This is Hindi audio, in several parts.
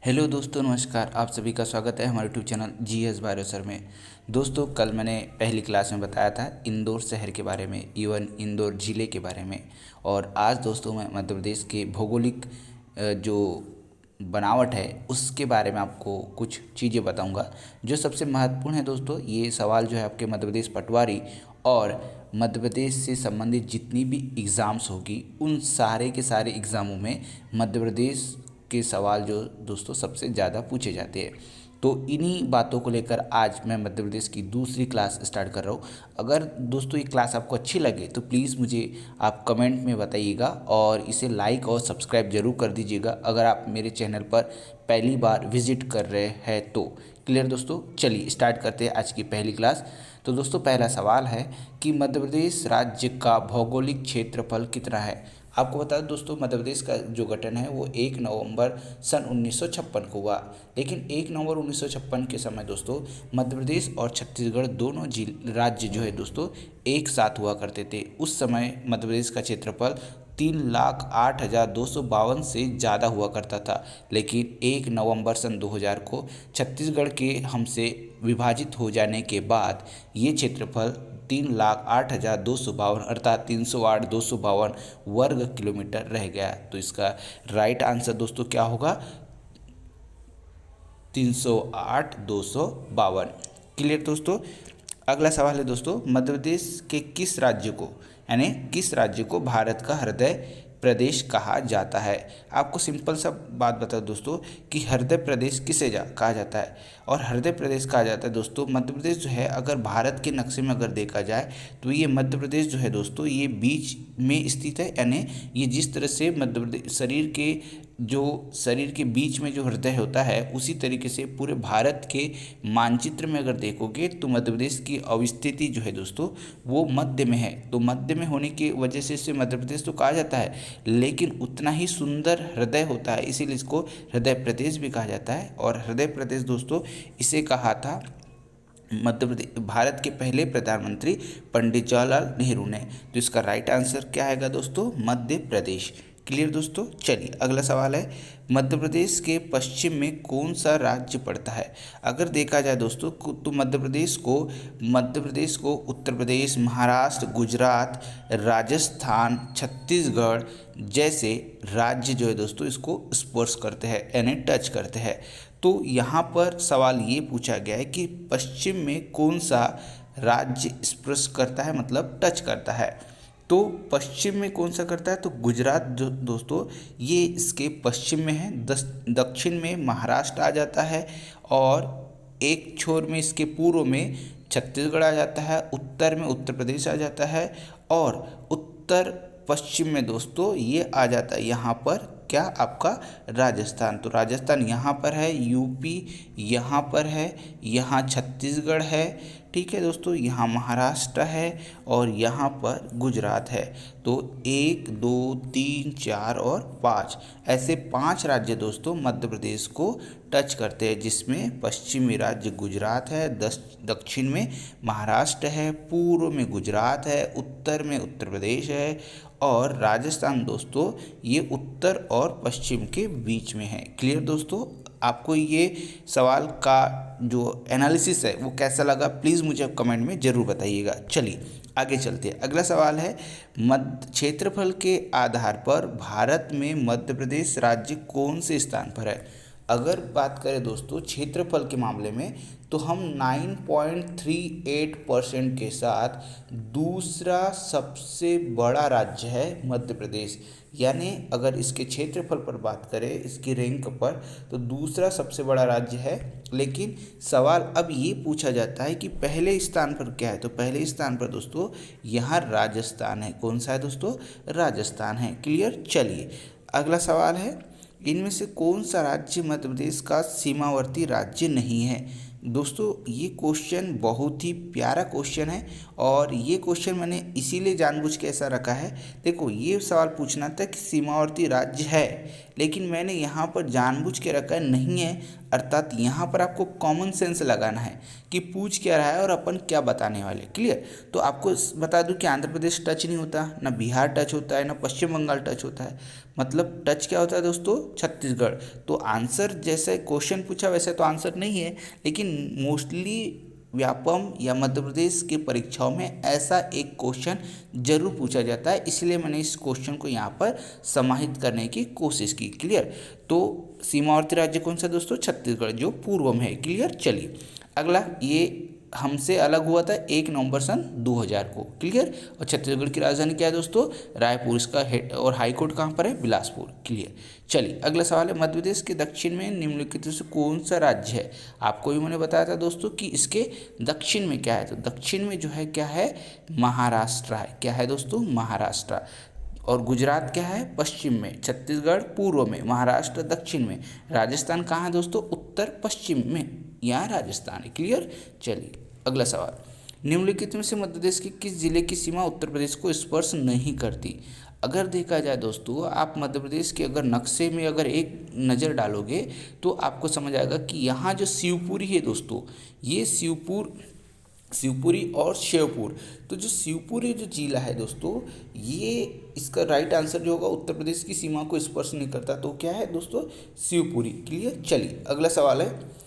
हेलो दोस्तों, नमस्कार। आप सभी का स्वागत है हमारे YouTube channel GS bio sir में। दोस्तों, कल मैंने पहली क्लास में बताया था इंदौर शहर के बारे में, इवन इंदौर ज़िले के बारे में। और आज दोस्तों मैं मध्य प्रदेश के भौगोलिक जो बनावट है उसके बारे में आपको कुछ चीज़ें बताऊंगा जो सबसे महत्वपूर्ण है। दोस्तों, ये सवाल जो है आपके मध्य प्रदेश पटवारी और मध्य प्रदेश से संबंधित जितनी भी एग्ज़ाम्स होगी उन सारे के सारे एग्ज़ामों में मध्य प्रदेश के सवाल जो दोस्तों सबसे ज़्यादा पूछे जाते हैं। तो इन्हीं बातों को लेकर आज मैं मध्य प्रदेश की दूसरी क्लास स्टार्ट कर रहा हूँ। अगर दोस्तों ये क्लास आपको अच्छी लगे तो प्लीज़ मुझे आप कमेंट में बताइएगा और इसे लाइक और सब्सक्राइब ज़रूर कर दीजिएगा अगर आप मेरे चैनल पर पहली बार विजिट कर रहे हैं तो। क्लियर दोस्तों, चलिए स्टार्ट करते हैं आज की पहली क्लास। तो दोस्तों, पहला सवाल है कि मध्य प्रदेश राज्य का भौगोलिक क्षेत्रफल कितना है। आपको बता दें दोस्तों, मध्य प्रदेश का जो गठन है वो 1 नवंबर सन 1956 को हुआ। लेकिन 1 नवंबर 1956 के समय दोस्तों मध्य प्रदेश और छत्तीसगढ़ दोनों राज्य जो है दोस्तों एक साथ हुआ करते थे। उस समय मध्य प्रदेश का क्षेत्रफल 3,08,252 से ज़्यादा हुआ करता था। लेकिन 1 नवंबर सन 2000 को छत्तीसगढ़ के हमसे विभाजित हो जाने के बाद ये क्षेत्रफल 3,08,252 अर्थात 308,252 वर्ग किलोमीटर रह गया। तो इसका राइट आंसर दोस्तों क्या होगा? 308,252। क्लियर दोस्तों। अगला सवाल है दोस्तों, मध्य प्रदेश के किस राज्य को यानी किस राज्य को भारत का हृदय प्रदेश कहा जाता है। आपको सिंपल सा बात बता दोस्तों कि हृदय प्रदेश किसे कहा जाता है। और हृदय प्रदेश कहा जाता है दोस्तों, मध्य प्रदेश जो है अगर भारत के नक्शे में अगर देखा जाए तो ये मध्य प्रदेश जो है दोस्तों ये बीच में स्थित है। यानी ये जिस तरह से मध्य प्रदेश शरीर के बीच में जो हृदय होता है उसी तरीके से पूरे भारत के मानचित्र में अगर देखोगे तो मध्य प्रदेश की अवस्थिति जो है दोस्तों वो मध्य में है। तो मध्य में होने की वजह से इसे मध्य प्रदेश तो कहा जाता है, लेकिन उतना ही सुंदर हृदय होता है, इसीलिए इसको हृदय प्रदेश भी कहा जाता है। और हृदय प्रदेश दोस्तों इसे कहा था मध्य प्रदेश भारत के पहले प्रधानमंत्री पंडित जवाहरलाल नेहरू ने। तो इसका राइट आंसर क्या आएगा दोस्तों? मध्य प्रदेश। क्लियर दोस्तों। चलिए अगला सवाल है, मध्य प्रदेश के पश्चिम में कौन सा राज्य पड़ता है। अगर देखा जाए दोस्तों तो मध्य प्रदेश को उत्तर प्रदेश, महाराष्ट्र, गुजरात, राजस्थान, छत्तीसगढ़ जैसे राज्य जो है दोस्तों इसको स्पर्श करते हैं यानी टच करते हैं। तो यहाँ पर सवाल ये पूछा गया है कि पश्चिम में कौन सा राज्य स्पर्श करता है मतलब टच करता है। तो पश्चिम में कौन सा करता है तो गुजरात जो दोस्तों ये इसके पश्चिम में है। दक्षिण में महाराष्ट्र आ जाता है और एक छोर में इसके पूर्व में छत्तीसगढ़ आ जाता है, उत्तर में उत्तर प्रदेश आ जाता है और उत्तर पश्चिम में दोस्तों ये आ जाता है यहाँ पर क्या आपका राजस्थान। तो राजस्थान यहाँ पर है, यूपी यहाँ पर है, यहाँ छत्तीसगढ़ है, ठीक है दोस्तों, यहाँ महाराष्ट्र है और यहाँ पर गुजरात है। तो 1, 2, 3, 4 और 5 ऐसे 5 राज्य दोस्तों मध्य प्रदेश को टच करते हैं, जिसमें पश्चिमी राज्य गुजरात है, दक्षिण में महाराष्ट्र है, पूर्व में गुजरात है, उत्तर में उत्तर प्रदेश है और राजस्थान दोस्तों ये उत्तर और पश्चिम के बीच में है। क्लियर दोस्तों। आपको ये सवाल का जो एनालिसिस है वो कैसा लगा प्लीज़ मुझे आप कमेंट में ज़रूर बताइएगा। चलिए आगे चलते हैं। अगला सवाल है, मध्य क्षेत्रफल के आधार पर भारत में मध्य प्रदेश राज्य कौन से स्थान पर है। अगर बात करें दोस्तों क्षेत्रफल के मामले में तो हम 9.38% के साथ दूसरा सबसे बड़ा राज्य है मध्य प्रदेश। यानी अगर इसके क्षेत्रफल पर बात करें इसकी रैंक पर तो दूसरा सबसे बड़ा राज्य है। लेकिन सवाल अब ये पूछा जाता है कि पहले स्थान पर क्या है। तो पहले स्थान पर दोस्तों यहाँ राजस्थान है। कौन सा है दोस्तों? राजस्थान है। क्लियर। चलिए अगला सवाल है, इनमें से कौन सा राज्य मध्य प्रदेश का सीमावर्ती राज्य नहीं है। दोस्तों ये क्वेश्चन बहुत ही प्यारा क्वेश्चन है और ये क्वेश्चन मैंने इसीलिए जानबूझ के ऐसा रखा है। देखो ये सवाल पूछना था कि सीमावर्ती राज्य है लेकिन मैंने यहाँ पर जानबूझ के रखा है नहीं है, अर्थात यहाँ पर आपको कॉमन सेंस लगाना है कि पूछ क्या रहा है और अपन क्या बताने वाले। क्लियर। तो आपको बता दूं कि आंध्र प्रदेश टच नहीं होता, ना बिहार टच होता है, ना पश्चिम बंगाल टच होता है। मतलब टच क्या होता है दोस्तों? छत्तीसगढ़। तो आंसर जैसे क्वेश्चन पूछा वैसे तो आंसर नहीं है, लेकिन मोस्टली व्यापम या मध्य प्रदेश के परीक्षाओं में ऐसा एक क्वेश्चन जरूर पूछा जाता है, इसलिए मैंने इस क्वेश्चन को यहाँ पर समाहित करने की कोशिश की। क्लियर। तो सीमावर्ती राज्य कौन सा दोस्तों? छत्तीसगढ़, जो पूर्व में है। क्लियर। चलिए अगला, ये हमसे अलग हुआ था 1 नवंबर सन 2000 को। क्लियर। और छत्तीसगढ़ की राजधानी क्या है दोस्तों? रायपुर। इसका हेड और हाई कोर्ट कहाँ पर है? बिलासपुर। क्लियर। चलिए अगला सवाल है, मध्य प्रदेश के दक्षिण में निम्नलिखित में से कौन सा राज्य है? आपको भी मैंने बताया था दोस्तों कि इसके दक्षिण में क्या है, तो दक्षिण में जो है क्या है? महाराष्ट्र है। क्या है दोस्तों? महाराष्ट्र। और गुजरात क्या है? पश्चिम में। छत्तीसगढ़ पूर्व में, महाराष्ट्र दक्षिण में, राजस्थान कहाँ है दोस्तों? उत्तर पश्चिम में, यहाँ राजस्थान है। क्लियर। चलिए अगला सवाल, निम्नलिखित में से मध्य प्रदेश के किस जिले की सीमा उत्तर प्रदेश को स्पर्श नहीं करती? अगर देखा जाए दोस्तों, आप मध्य प्रदेश के अगर नक्शे में अगर एक नज़र डालोगे तो आपको समझ आएगा कि यहाँ जो शिवपुरी है दोस्तों, ये शिवपुरी और शेवपुर, तो जो शिवपुरी जो जिला है दोस्तों, ये इसका राइट आंसर जो होगा उत्तर प्रदेश की सीमा को स्पर्श नहीं करता, तो क्या है दोस्तों? शिवपुरी। क्लियर। चलिए अगला सवाल है,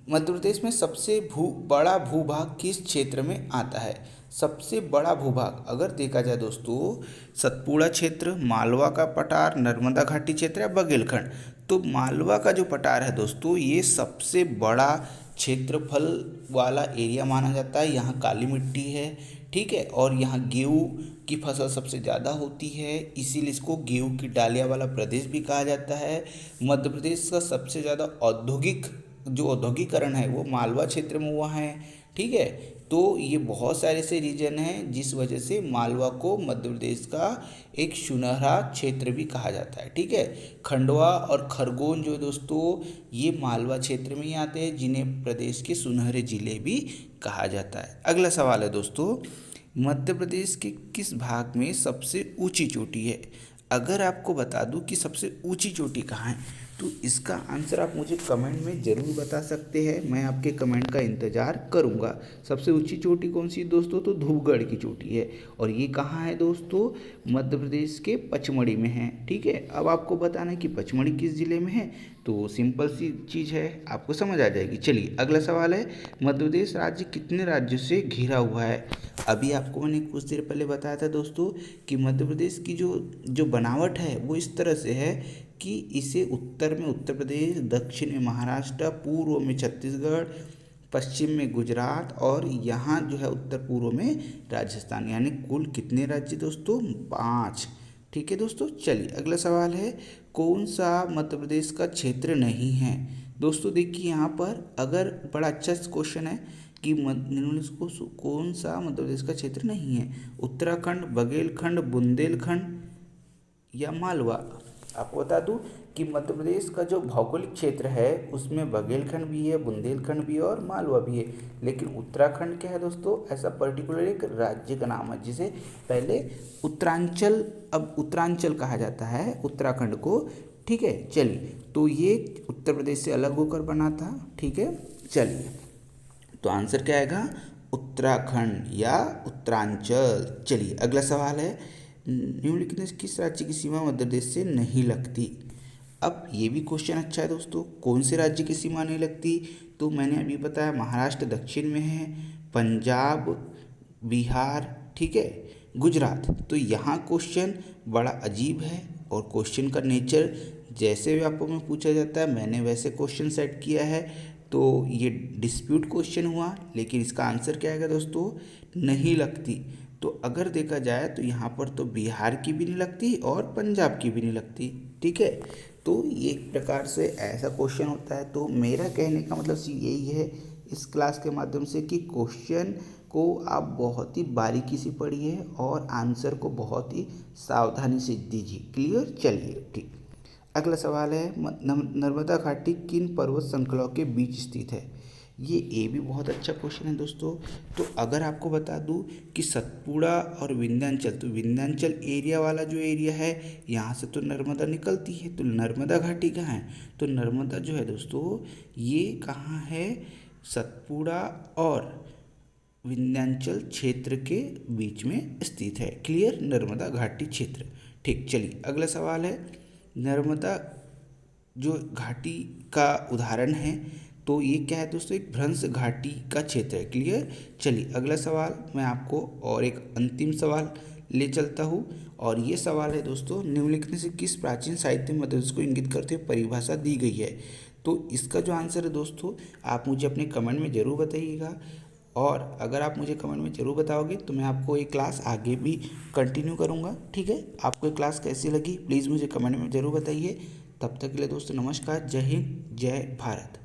मध्य प्रदेश में सबसे बड़ा भूभाग किस क्षेत्र में आता है? सबसे बड़ा भूभाग अगर देखा जाए दोस्तों, सतपुड़ा क्षेत्र, मालवा का पठार, नर्मदा घाटी क्षेत्र या बघेलखंड। तो मालवा का जो पठार है दोस्तों, ये सबसे बड़ा क्षेत्रफल वाला एरिया माना जाता है। यहाँ काली मिट्टी है, ठीक है, और यहाँ गेहूँ की फसल सबसे ज़्यादा होती है, इसीलिए इसको गेहूँ की डालिया वाला प्रदेश भी कहा जाता है। मध्य प्रदेश का सबसे ज़्यादा औद्योगिकरण है वो मालवा क्षेत्र में हुआ है, ठीक है। तो ये बहुत सारे ऐसे रीजन हैं जिस वजह से मालवा को मध्य प्रदेश का एक सुनहरा क्षेत्र भी कहा जाता है, ठीक है। खंडवा और खरगोन जो दोस्तों, ये मालवा क्षेत्र में ही आते हैं, जिन्हें प्रदेश के सुनहरे जिले भी कहा जाता है। अगला सवाल है दोस्तों, मध्य प्रदेश के किस भाग में सबसे ऊंची चोटी है? अगर आपको बता दूं कि सबसे ऊंची चोटी कहाँ है, तो इसका आंसर आप मुझे कमेंट में ज़रूर बता सकते हैं, मैं आपके कमेंट का इंतज़ार करूंगा। सबसे ऊंची चोटी कौन सी दोस्तों? तो धूपगढ़ की चोटी है, और ये कहाँ है दोस्तों? मध्य प्रदेश के पचमढ़ी में है, ठीक है। अब आपको बताना है कि पचमढ़ी किस ज़िले में है, तो सिंपल सी चीज़ है, आपको समझ आ जाएगी। चलिए अगला सवाल है, मध्य प्रदेश राज्य कितने राज्यों से घिरा हुआ है? अभी आपको मैंने कुछ देर पहले बताया था दोस्तों कि मध्य प्रदेश की जो बनावट है वो इस तरह से है कि इसे उत्तर में उत्तर प्रदेश, दक्षिण में महाराष्ट्र, पूर्व में छत्तीसगढ़, पश्चिम में गुजरात और यहाँ जो है उत्तर पूर्व में राजस्थान, यानी कुल कितने राज्य दोस्तों? 5। ठीक है दोस्तों। चलिए अगला सवाल है, कौन सा मध्य प्रदेश का क्षेत्र नहीं है? दोस्तों देखिए यहाँ पर अगर बड़ा अच्छा क्वेश्चन है कि कौन सा मध्य प्रदेश का क्षेत्र नहीं है? उत्तराखंड, बघेलखंड, बुंदेलखंड या मालवा। आपको बता दूं कि मध्य प्रदेश का जो भौगोलिक क्षेत्र है उसमें बघेलखंड भी है, बुंदेलखंड भी है और मालवा भी है, लेकिन उत्तराखंड क्या है दोस्तों? ऐसा पर्टिकुलर एक राज्य का नाम है जिसे पहले उत्तरांचल, अब उत्तरांचल कहा जाता है उत्तराखंड को, ठीक है। चलिए तो ये उत्तर प्रदेश से अलग होकर बना था, ठीक है। चलिए तो आंसर क्या आएगा? उत्तराखंड या उत्तरांचल। चलिए अगला सवाल है, निम्नलिखित में किस राज्य की सीमा मध्य प्रदेश से नहीं लगती? अब ये भी क्वेश्चन अच्छा है दोस्तों, कौन से राज्य की सीमा नहीं लगती? तो मैंने अभी बताया महाराष्ट्र दक्षिण में है, पंजाब, बिहार, ठीक है, गुजरात। तो यहाँ क्वेश्चन बड़ा अजीब है और क्वेश्चन का नेचर जैसे व्यापक में पूछा जाता है मैंने वैसे क्वेश्चन सेट किया है, तो ये डिस्प्यूट क्वेश्चन हुआ, लेकिन इसका आंसर क्या आएगा दोस्तों? नहीं लगती। तो अगर देखा जाए तो यहाँ पर तो बिहार की भी नहीं लगती और पंजाब की भी नहीं लगती, ठीक है। तो ये एक प्रकार से ऐसा क्वेश्चन होता है। तो मेरा कहने का मतलब यही है इस क्लास के माध्यम से कि क्वेश्चन को आप बहुत ही बारीकी से पढ़िए और आंसर को बहुत ही सावधानी से दीजिए। क्लियर। चलिए ठीक, अगला सवाल है, नर्मदा घाटी किन पर्वत श्रृंखलाओं के बीच स्थित है? ये भी बहुत अच्छा क्वेश्चन है दोस्तों। तो अगर आपको बता दूं कि सतपुड़ा और विंध्याचल, तो विंध्याचल एरिया वाला जो एरिया है, यहाँ से तो नर्मदा निकलती है, तो नर्मदा घाटी कहाँ है, तो नर्मदा जो है दोस्तों ये कहाँ है, सतपुड़ा और विंध्याचल क्षेत्र के बीच में स्थित है। क्लियर, नर्मदा घाटी क्षेत्र। ठीक, चलिए अगला सवाल है, नर्मदा जो घाटी का उदाहरण है, तो ये क्या है दोस्तों, एक भ्रंश घाटी का क्षेत्र है। क्लियर, चलिए अगला सवाल मैं आपको और एक अंतिम सवाल ले चलता हूँ, और ये सवाल है दोस्तों, निम्नलिखित में से किस प्राचीन साहित्य में मध्यप्रदेश को इंगित करते हुए परिभाषा दी गई है। तो इसका जो आंसर है दोस्तों, आप मुझे अपने कमेंट में ज़रूर बताइएगा, और अगर आप मुझे कमेंट में ज़रूर बताओगे तो मैं आपको ये क्लास आगे भी कंटिन्यू करूँगा। ठीक है, आपको ये क्लास कैसी लगी प्लीज़ मुझे कमेंट में ज़रूर बताइए। तब तक के लिए दोस्तों नमस्कार, जय हिंद, जय भारत।